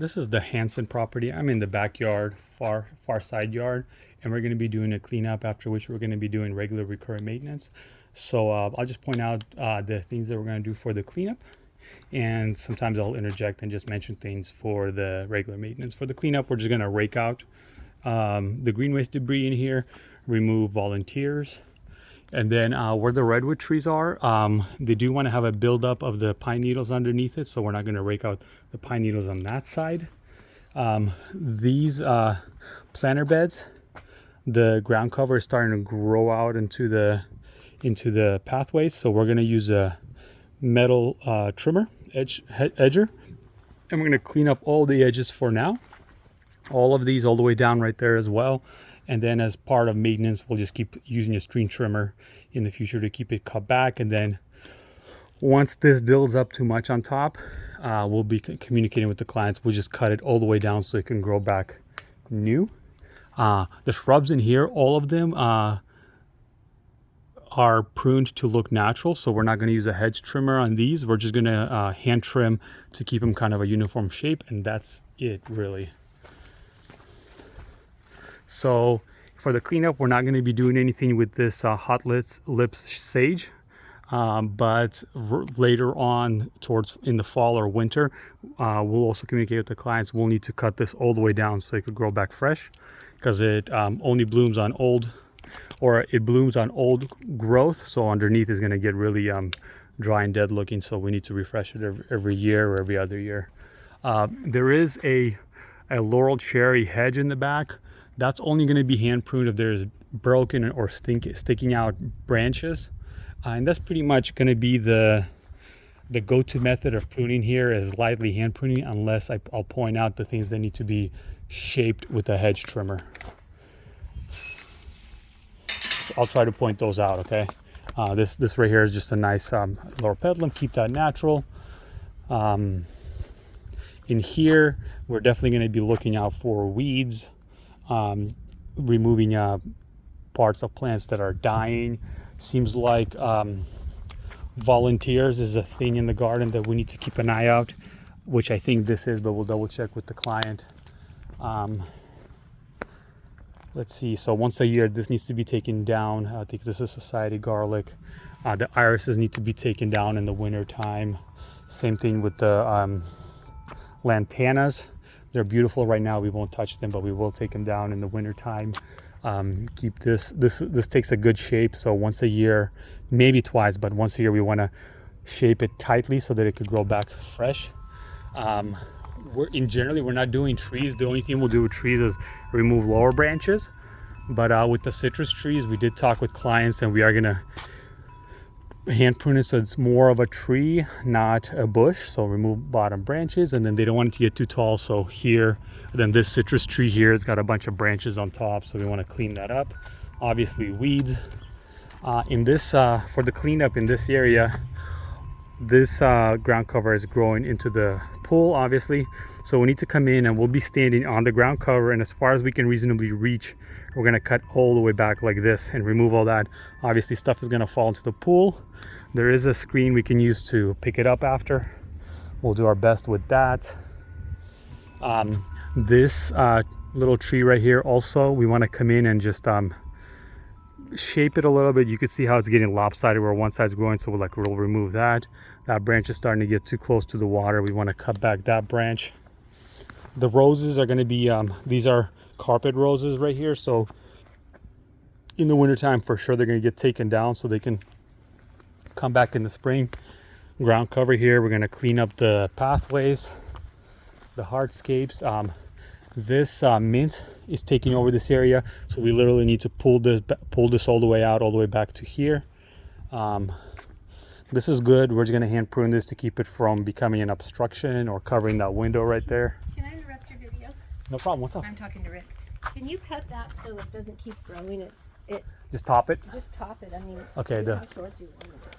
This is the Hansen property. I'm in the backyard, far side yard, and we're going to be doing a cleanup, after which we're going to be doing regular recurring maintenance. So I'll just point out the things that we're going to do for the cleanup, and sometimes I'll interject and just mention things for the regular maintenance. For the cleanup, we're just going to rake out the green waste debris in here, remove volunteers, and then where the redwood trees are, they do want to have a buildup of the pine needles underneath it, so we're not going to rake out the pine needles on that side. These planter beds, the ground cover is starting to grow out into the pathways, so we're going to use a metal trimmer, edger, and we're going to clean up all the edges for now. All of these all the way down right there as well. And then as part of maintenance, we'll just keep using a string trimmer in the future to keep it cut back. And then once this builds up too much on top, we'll be communicating with the clients. We'll just cut it all the way down so it can grow back new. The shrubs in here, all of them are pruned to look natural. So we're not going to use a hedge trimmer on these. We're just going to hand trim to keep them kind of a uniform shape. And that's it, really. So for the cleanup, we're not going to be doing anything with this hot lips sage, but later on towards in the fall or winter, we'll also communicate with the clients. We'll need to cut this all the way down so it could grow back fresh, because it only blooms on old growth. So underneath is going to get really dry and dead looking. So we need to refresh it every year or every other year. There is a laurel cherry hedge in the back. That's only going to be hand pruned if there's broken or sticking out branches. And that's pretty much going to be the go-to method of pruning here, is lightly hand pruning, unless I'll point out the things that need to be shaped with a hedge trimmer. So I'll try to point those out, okay? This right here is just a nice lower pedalum, keep that natural. In here, we're definitely going to be looking out for weeds. Removing parts of plants that are dying. Seems like volunteers is a thing in the garden that we need to keep an eye out, which I think this is, but we'll double check with the client. Let's see, so once a year this needs to be taken down. I think this is society garlic. The irises need to be taken down in the winter time. Same thing with the lantanas. They're beautiful right now. We won't touch them, but we will take them down in the winter time. Keep this takes a good shape. So once a year, maybe twice, but once a year we want to shape it tightly so that it could grow back fresh. We're not doing trees. The only thing we'll do with trees is remove lower branches. But with the citrus trees, we did talk with clients, and we are gonna hand prune it so it's more of a tree, not a bush. So remove bottom branches, and then they don't want it to get too tall. So here, then this citrus tree here has got a bunch of branches on top, so we want to clean that up. Obviously weeds. In this for the cleanup in this area, this ground cover is growing into the pool, obviously. So we need to come in, and we'll be standing on the ground cover, and as far as we can reasonably reach, we're going to cut all the way back like this and remove all that. Obviously stuff is going to fall into the pool. There is a screen we can use to pick it up after. We'll do our best with that. This little tree right here also, we want to come in and just shape it a little bit. You can see how it's getting lopsided where one side's growing, so we'll remove that. That branch is starting to get too close to the water. We want to cut back that branch. The roses are going to be these are carpet roses right here, so in the wintertime for sure they're going to get taken down so they can come back in the spring. Ground cover here, we're going to clean up the pathways, the hardscapes. This mint is taking over this area, so we literally need to pull this all the way out, all the way back to here. This is good. We're just going to hand prune this to keep it from becoming an obstruction or covering that window right there. Can I interrupt your video? No problem. What's up? I'm talking to Rick. Can you cut that so it doesn't keep growing? Just top it. Just top it. I mean, okay. how short do you want it?